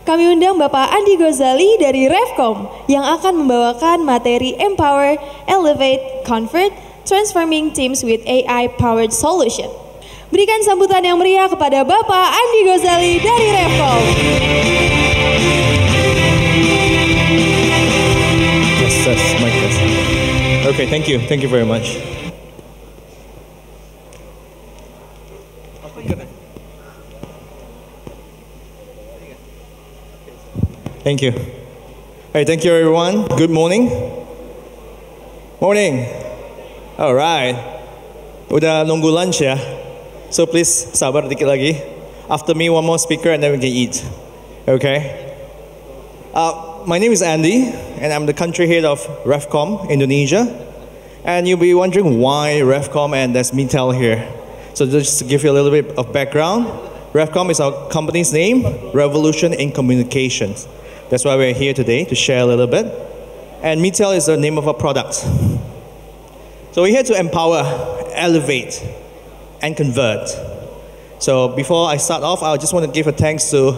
kami undang Bapak Andi Gozali dari REVCOMM yang akan membawakan materi Empower, Elevate, Convert, Transforming Teams with AI-Powered Solution. Berikan sambutan yang meriah kepada Bapak Andi Gozali dari REVCOMM. Yes, Mike. Yes. Okay, thank you. Thank you very much. Thank you. Hey, thank you everyone. Good morning. Morning. All right. Udah nunggu lunch ya. So please sabar dikit lagi. After me, one more speaker and then we can eat. Okay. My name is Andy, and I'm the country head of REVCOMM Indonesia. And you'll be wondering why REVCOMM and there's Mitel here. So just to give you a little bit of background, REVCOMM is our company's name, Revolution in Communications. That's why we're here today, to share a little bit. And Mitel is the name of our product. So we're here to empower, elevate, and convert. So before I start off, I just want to give a thanks to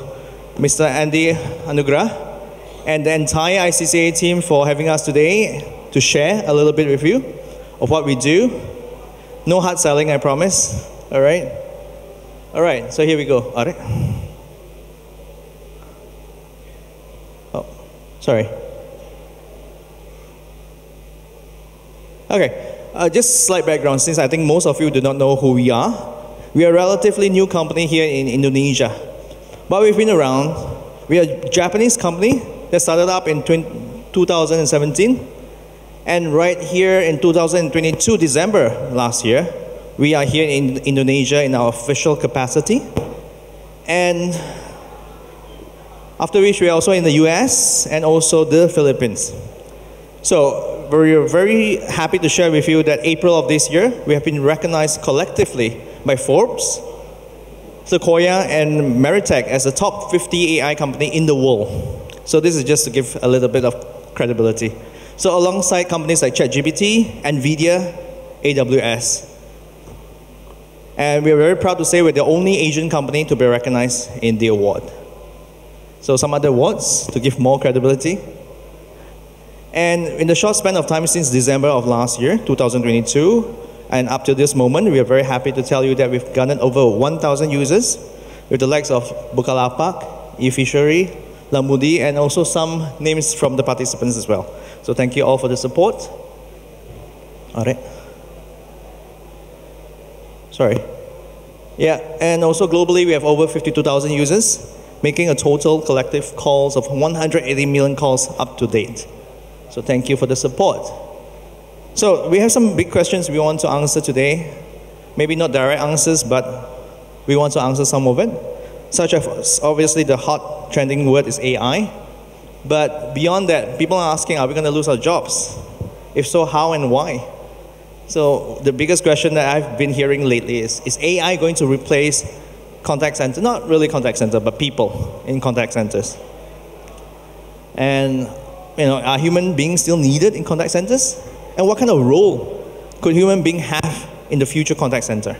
Mr. Andy Anugrah and the entire ICCA team for having us today to share a little bit with you of what we do. No hard selling, I promise. All right? All right, so here we go. All right. Oh, sorry. Okay, just slight background, since I think most of you do not know who we are. We are a relatively new company here in Indonesia, but we've been around. We are a Japanese company that started up in 2017, and right here in 2022, December last year, we are here in Indonesia in our official capacity. And after which we are also in the US and also the Philippines. So we're very happy to share with you that April of this year, we have been recognized collectively by Forbes, Sequoia, and Meritech as the top 50 AI company in the world. So this is just to give a little bit of credibility. So alongside companies like ChatGPT, NVIDIA, AWS. And we're very proud to say we're the only Asian company to be recognized in the award. So some other awards to give more credibility. And in the short span of time since December of last year, 2022, and up to this moment, we are very happy to tell you that we've garnered over 1,000 users with the likes of Bukalapak, eFishery, Lamudi, and also some names from the participants as well. So thank you all for the support. All right. Sorry. Yeah, and also globally, we have over 52,000 users, making a total collective calls of 180 million calls up to date. So thank you for the support. So we have some big questions we want to answer today. Maybe not direct answers, but we want to answer some of it. Such as, obviously, the hot trending word is AI. But beyond that, people are asking, are we going to lose our jobs? If so, how and why? So the biggest question that I've been hearing lately is AI going to replace contact center? Not really contact center, but people in contact centers. And are human beings still needed in contact centers? And what kind of role could human beings have in the future contact center?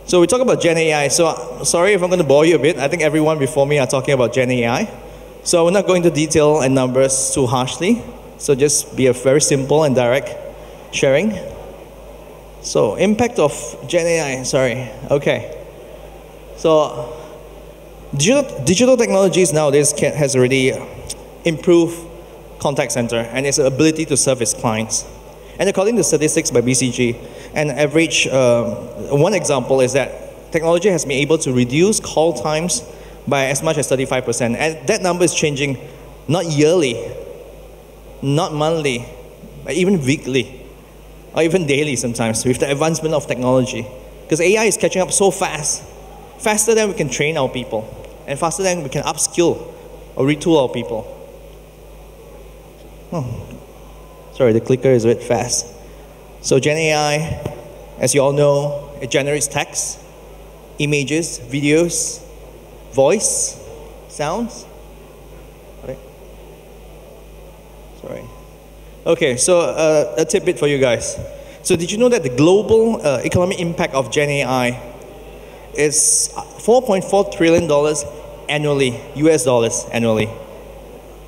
So we talk about Gen AI. So sorry if I'm going to bore you a bit. I think everyone before me are talking about Gen AI. So we're not going to detail and numbers too harshly. So just be a very simple and direct sharing. So impact of Gen AI, sorry. Okay. So digital technologies nowadays has already improved contact center and its ability to serve its clients. And according to statistics by BCG, an average, one example is that technology has been able to reduce call times by as much as 35%. And that number is changing not yearly, not monthly, but even weekly, or even daily sometimes with the advancement of technology. Because AI is catching up so fast, faster than we can train our people, and faster than we can upskill or retool our people. Sorry, the clicker is a bit fast. So Gen AI, as you all know, it generates text, images, videos, voice, sounds. Right. Sorry. Okay, so a tidbit for you guys. So did you know that the global economic impact of Gen AI is $4.4 trillion annually, US dollars annually.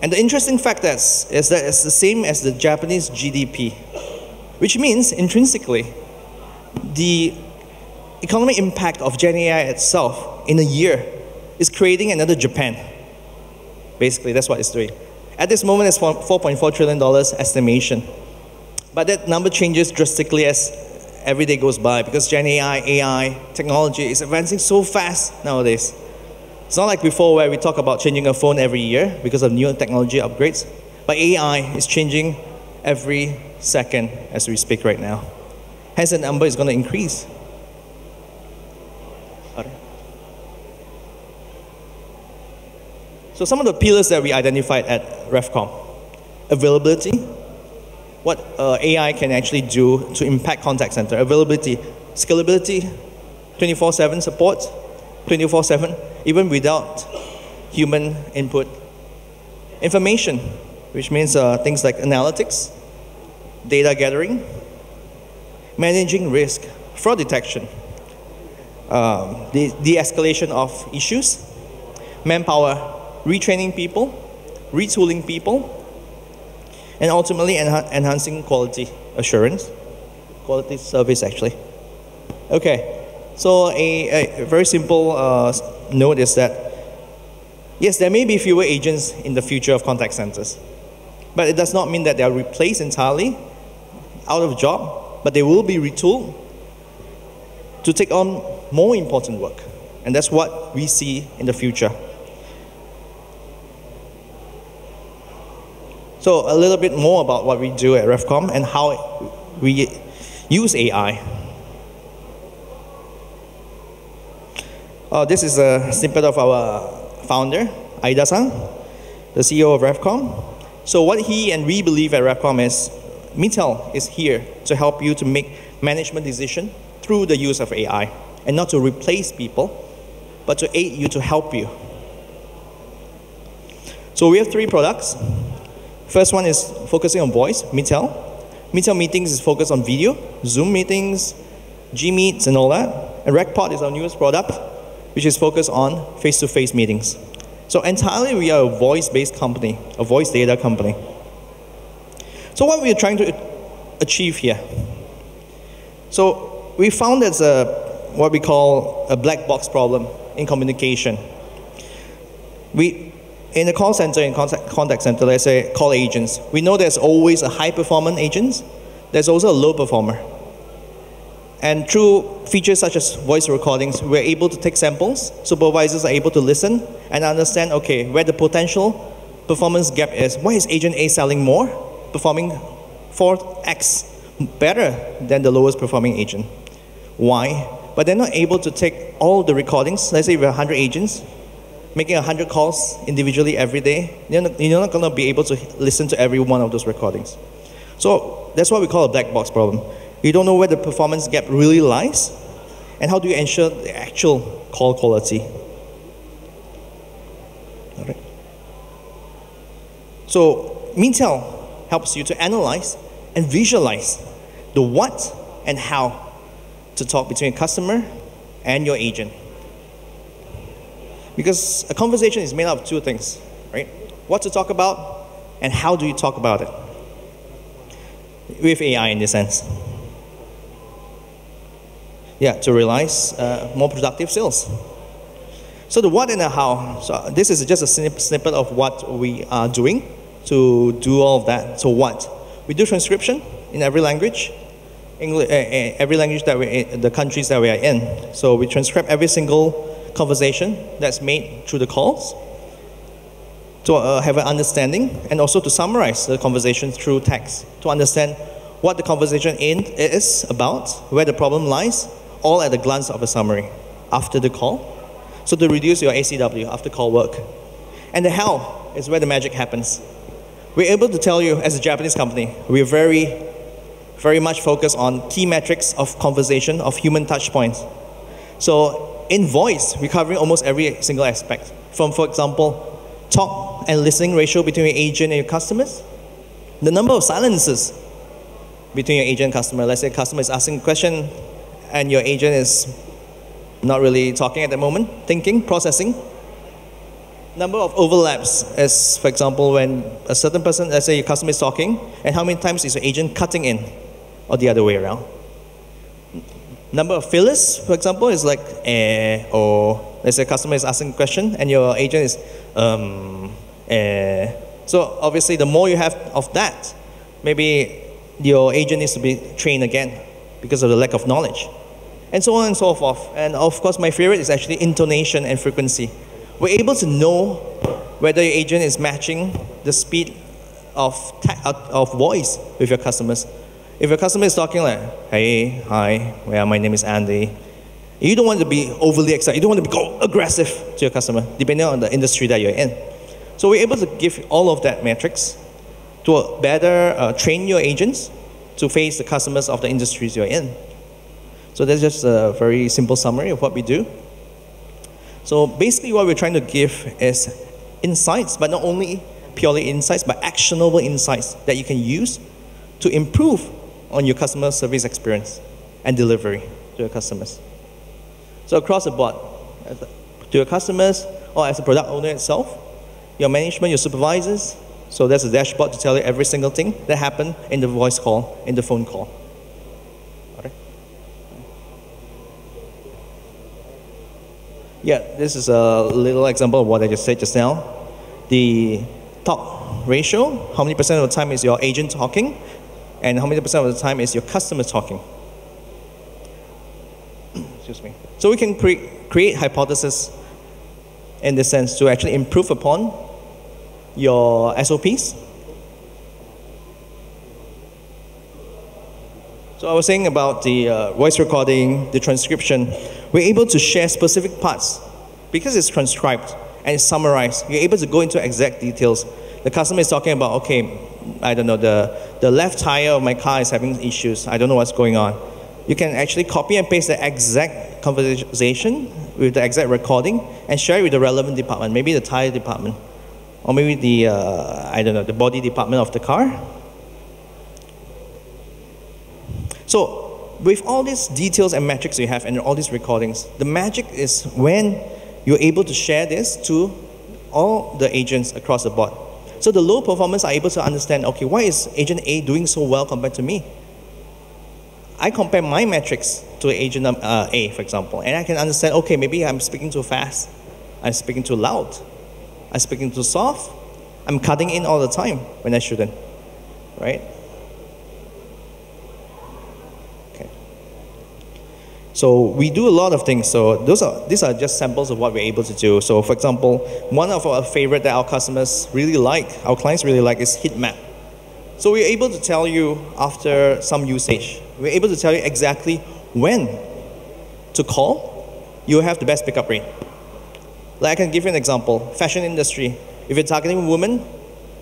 And the interesting fact is that it's the same as the Japanese GDP, which means intrinsically, the economic impact of Gen AI itself in a year is creating another Japan. Basically, that's what it's doing. At this moment, it's $4.4 trillion estimation. But that number changes drastically as every day goes by because Gen AI technology is advancing so fast nowadays. It's not like before where we talk about changing a phone every year because of new technology upgrades. But AI is changing every second as we speak right now. Hence, the number is going to increase. So some of the pillars that we identified at REVCOMM. Availability, what AI can actually do to impact contact center. Availability, scalability, 24/7 support, 24/7, even without human input. Information, which means things like analytics, data gathering, managing risk, fraud detection, the de-escalation of issues, manpower, retraining people, retooling people, and ultimately enhancing quality assurance, quality service actually. Okay, so a very simple note is that, yes, there may be fewer agents in the future of contact centers, but it does not mean that they are replaced entirely, out of job, but they will be retooled to take on more important work. And that's what we see in the future. So a little bit more about what we do at REVCOMM and how we use AI. This is a snippet of our founder, Aida-san, the CEO of REVCOMM. So what he and we believe at REVCOMM is, Mitel is here to help you to make management decisions through the use of AI, and not to replace people, but to aid you, to help you. So we have 3 products. First one is focusing on voice, Mitel. Mitel Meetings is focused on video, Zoom meetings, G-Meets and all that. And RECPOD is our newest product, which is focused on face-to-face meetings. So entirely we are a voice-based company, a voice data company. So what we are trying to achieve here. So we found there's what we call a black box problem in communication. In a call center, in contact center, let's say call agents, we know there's always a high-performance agent. There's also a low performer. And through features such as voice recordings, we're able to take samples. Supervisors are able to listen and understand, okay, where the potential performance gap is. Why is agent A selling more, performing 4x better than the lowest performing agent? Why? But they're not able to take all the recordings. Let's say we have 100 agents, making 100 calls individually every day. You're not going to be able to listen to every one of those recordings. So that's what we call a black box problem. You don't know where the performance gap really lies, and how do you ensure the actual call quality? All right. So Mitel helps you to analyze and visualize the what and how to talk between a customer and your agent. Because a conversation is made up of 2 things, right? What to talk about and how do you talk about it? With AI in this sense. Yeah, to realize more productive sales. So the what and the how. So this is just a snippet of what we are doing to do all of that. So what? We do transcription in every language. Every language that the countries that we are in. So we transcribe every single conversation that's made through the calls to have an understanding, and also to summarize the conversation through text to understand what the conversation is about, where the problem lies, all at a glance of a summary after the call. So to reduce your ACW, after call work. And the how is where the magic happens. We're able to tell you, as a Japanese company, we're very, very much focused on key metrics of conversation, of human touch points. So in voice, we're covering almost every single aspect. From, for example, talk and listening ratio between your agent and your customers. The number of silences between your agent and customer. Let's say a customer is asking a question and your agent is not really talking at the moment, thinking, processing. Number of overlaps, as for example, when a certain person, let's say your customer is talking, and how many times is your agent cutting in, or the other way around. Number of fillers, for example, is like or let's say a customer is asking a question, and your agent is So obviously, the more you have of that, maybe your agent needs to be trained again because of the lack of knowledge, and so on and so forth. And of course, my favorite is actually intonation and frequency. We're able to know whether your agent is matching the speed of voice with your customers. If your customer is talking like, hey, hi, well, my name is Andy, you don't want to be overly excited. You don't want to go aggressive to your customer, depending on the industry that you're in. So we're able to give all of that metrics to better train your agents to face the customers of the industries you're in. So that's just a very simple summary of what we do. So basically what we're trying to give is insights, but not only purely insights, but actionable insights that you can use to improve on your customer service experience and delivery to your customers. So across the board, to your customers or as a product owner itself, your management, your supervisors, so there's a dashboard to tell you every single thing that happened in the voice call, in the phone call. Yeah, this is a little example of what I just said just now. The talk ratio, how many percent of the time is your agent talking, and how many percent of the time is your customer talking. Excuse me. So we can create hypotheses in this sense to actually improve upon your SOPs. So I was saying about the voice recording, the transcription. We're able to share specific parts because it's transcribed and it's summarized. You're able to go into exact details. The customer is talking about, okay, I don't know, the left tire of my car is having issues. I don't know what's going on. You can actually copy and paste the exact conversation with the exact recording and share it with the relevant department, maybe the tire department, or maybe the, I don't know, the body department of the car. So with all these details and metrics you have and all these recordings, the magic is when you're able to share this to all the agents across the board. So the low performers are able to understand, okay, why is agent A doing so well compared to me? I compare my metrics to agent A, for example, and I can understand, okay, maybe I'm speaking too fast, I'm speaking too loud, I'm speaking too soft, I'm cutting in all the time when I shouldn't, right? So we do a lot of things. So these are just samples of what we're able to do. So for example, one of our favorite that our customers really like, our clients really like, is heat map. So we're able to tell you after some usage, we're able to tell you exactly when to call, you have the best pickup rate. Like I can give you an example, fashion industry. If you're targeting women,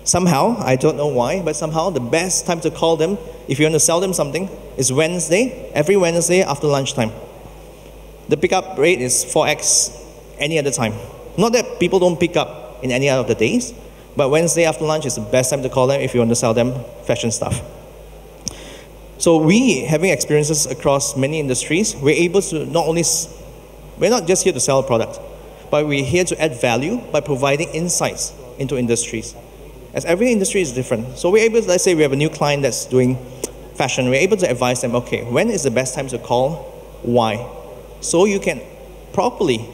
somehow, I don't know why, but somehow the best time to call them, if you want to sell them something, is Wednesday, every Wednesday after lunchtime. The pickup rate is 4x any other time. Not that people don't pick up in any other of the days, but Wednesday after lunch is the best time to call them if you want to sell them fashion stuff. So we, having experiences across many industries, we're able to not only, we're not just here to sell a product, but we're here to add value by providing insights into industries. As every industry is different. So we're able to, let's say we have a new client that's doing fashion, we're able to advise them, okay, when is the best time to call, why? So you can properly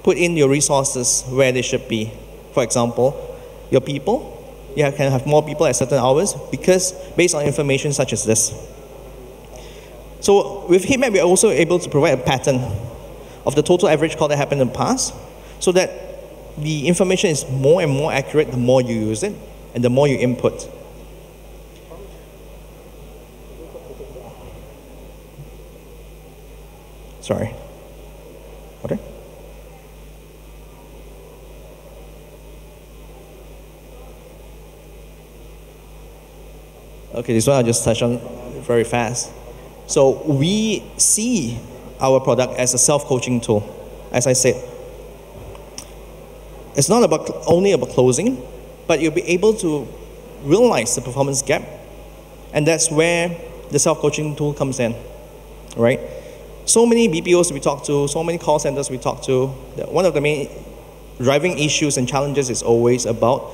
put in your resources where they should be. For example, your people, you can have more people at certain hours because based on information such as this. So with heatmap, we're also able to provide a pattern of the total average call that happened in the past so that the information is more and more accurate the more you use it and the more you input. Sorry. Water? Okay, this one I'll just touch on very fast. So we see our product as a self-coaching tool, as I said. It's not only about closing, but you'll be able to realize the performance gap, and that's where the self-coaching tool comes in, right? So many BPOs we talk to, so many call centers we talk to. One of the main driving issues and challenges is always about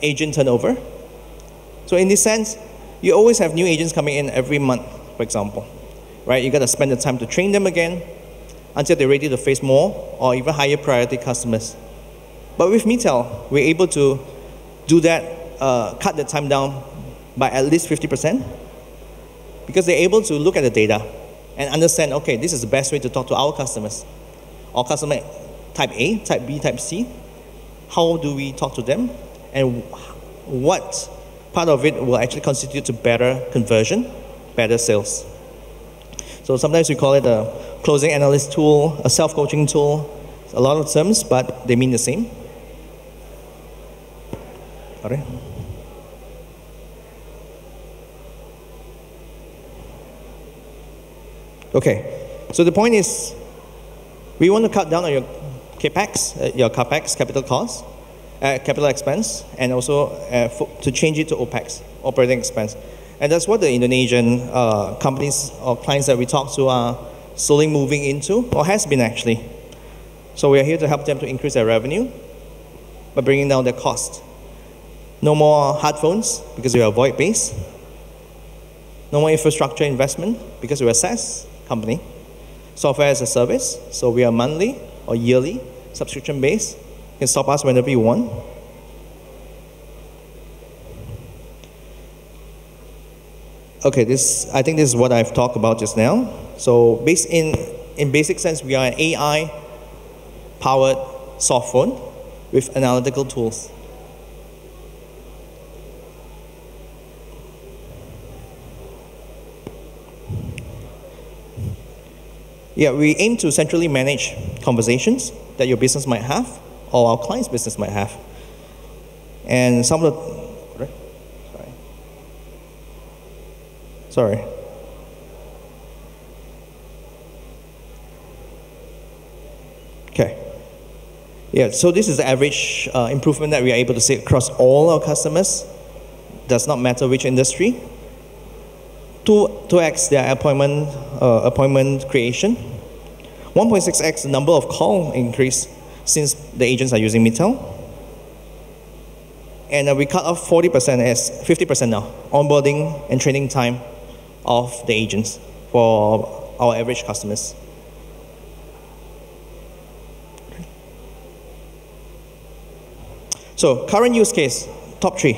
agent turnover. So in this sense, you always have new agents coming in every month, for example, right? You got to spend the time to train them again until they're ready to face more or even higher priority customers. But with Metel, we're able to do that, cut the time down by at least 50%, because they're able to look at the data and understand, okay, this is the best way to talk to our customers. Our customer type A, type B, type C. How do we talk to them? And what part of it will actually constitute to better conversion, better sales? So sometimes we call it a closing analyst tool, a self-coaching tool. A lot of terms, but they mean the same. All right. Okay, so the point is, we want to cut down on your CapEx, your CapEx, capital cost, capital expense, and also to change it to OpEx, operating expense. And that's what the Indonesian companies or clients that we talk to are slowly moving into, or has been actually. So we are here to help them to increase their revenue by bringing down their cost. No more hard phones because we are VoIP-based. No more infrastructure investment because we are a SaaS company. Software as a service, so we are monthly or yearly, subscription-based. You can stop us whenever you want. Okay, I think this is what I've talked about just now. So in basic sense, we are an AI-powered soft phone with analytical tools. Yeah, we aim to centrally manage conversations that your business might have or our client's business might have. And some of the, sorry. Okay. Yeah, so this is the average improvement that we are able to see across all our customers. Does not matter which industry. 2x their appointment creation. 1.6x the number of call increase since the agents are using Metel. And we cut off 40% as 50% now, onboarding and training time of the agents for our average customers. So current use case, top 3.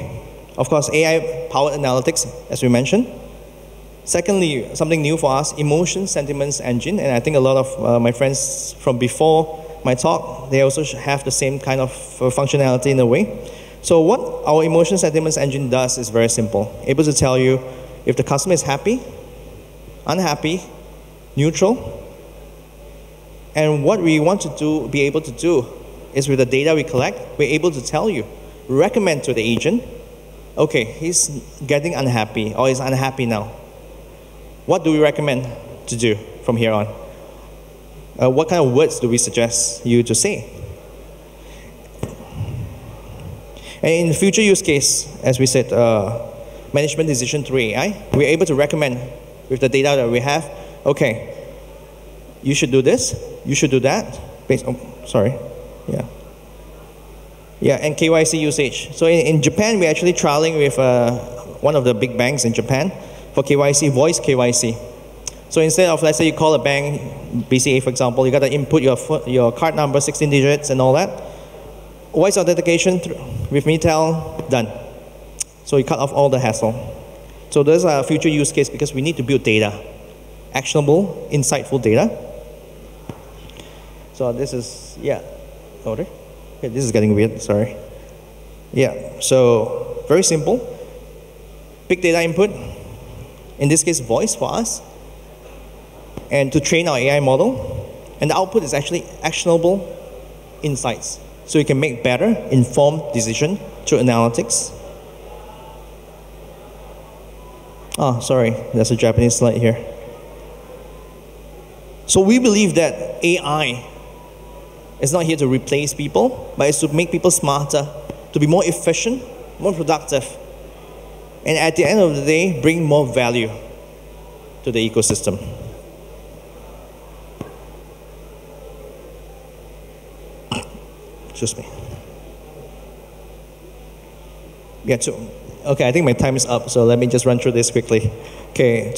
Of course, AI-powered analytics, as we mentioned. Secondly, something new for us, emotion sentiments engine, and I think a lot of my friends from before my talk, they also have the same kind of functionality in a way. So what our emotion sentiments engine does is very simple, able to tell you if the customer is happy, unhappy, neutral, and what we want to be able to do is with the data we collect, we're able to tell you, recommend to the agent, okay, he's getting unhappy or he's unhappy now. What do we recommend to do from here on? What kind of words do we suggest you to say? And in the future use case, as we said, management decision through AI, we're able to recommend with the data that we have, okay, you should do this, you should do that, based on, and KYC usage. So in Japan, we're actually trialing with one of the big banks in Japan for KYC, voice KYC. So instead of, let's say you call a bank, BCA for example, you got to input your card number, 16 digits and all that. Voice authentication with Metel, done. So you cut off all the hassle. So those are future use case because we need to build data, actionable, insightful data. So this is, okay, this is getting weird, sorry. Yeah, so very simple. Big data input, in this case voice for us, and to train our AI model. And the output is actually actionable insights. So you can make better informed decision through analytics. Oh, sorry, there's a Japanese slide here. So we believe that AI is not here to replace people, but it's to make people smarter, to be more efficient, more productive, and at the end of the day, bring more value to the ecosystem. Excuse me. Yeah, okay, I think my time is up, so let me just run through this quickly. Okay,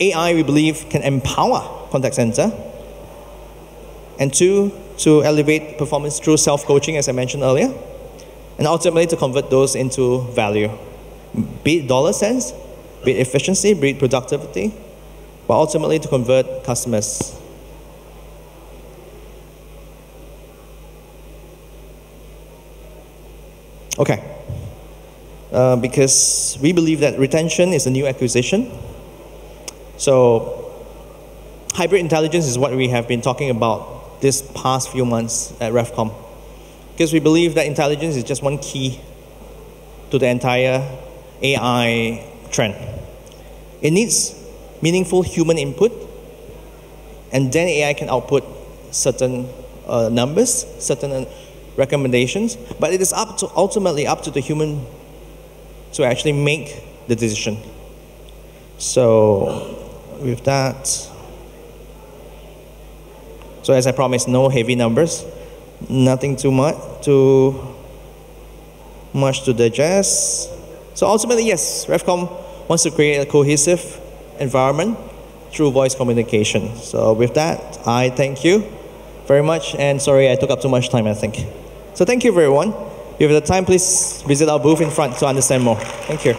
AI, we believe, can empower contact center. And two, to elevate performance through self-coaching, as I mentioned earlier. And ultimately, to convert those into value. Be it dollar cents, be it efficiency, be it productivity, but ultimately to convert customers. Okay. Because we believe that retention is a new acquisition. So hybrid intelligence is what we have been talking about this past few months at REVCOMM. Because we believe that intelligence is just one key to the entire AI trend. It needs meaningful human input, and then AI can output certain numbers, certain recommendations, but it is ultimately up to the human to actually make the decision. So with that, so as I promised, no heavy numbers, nothing too much to digest. So ultimately, yes, REVCOMM wants to create a cohesive environment through voice communication. So with that, I thank you very much, and sorry I took up too much time, I think. So thank you, everyone. If you have the time, please visit our booth in front to understand more. Thank you.